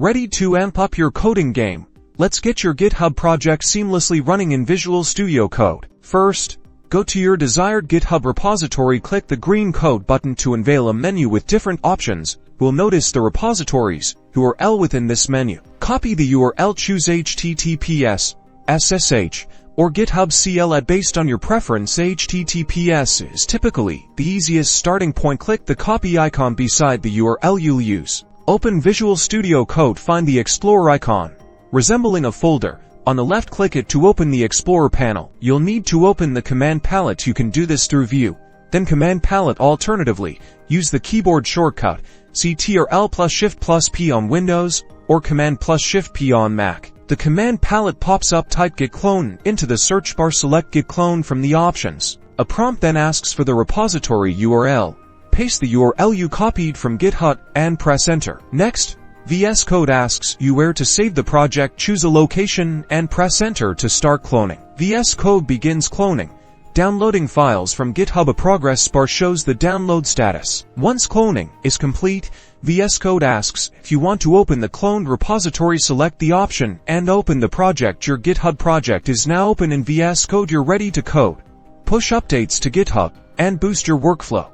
Ready to amp up your coding game? Let's get your GitHub project seamlessly running in Visual Studio Code. First, go to your desired GitHub repository, click the green code button to unveil a menu with different options. We'll notice the repositories URL within this menu. Copy the URL, choose HTTPS, SSH, or GitHub CLI based on your preference. HTTPS is typically the easiest starting point. Click the copy icon beside the URL you'll use. Open Visual Studio Code, find the Explorer icon, resembling a folder. On the left, click it to open the Explorer panel. You'll need to open the command palette. You can do this through View, then Command Palette. Alternatively, use the keyboard shortcut Ctrl+Shift+P on Windows or Command+Shift+P on Mac. The command palette pops up. Type git clone into the search bar, select git clone from the options. A prompt then asks for the repository URL. Paste the URL you copied from GitHub and press enter. Next, VS Code asks you where to save the project. Choose a location and press enter to start cloning. VS Code begins cloning, downloading files from GitHub. A progress bar shows the download status. Once cloning is complete, VS Code asks if you want to open the cloned repository. Select the option and open the project. Your GitHub project is now open in VS Code. You're ready to code, push updates to GitHub, and boost your workflow.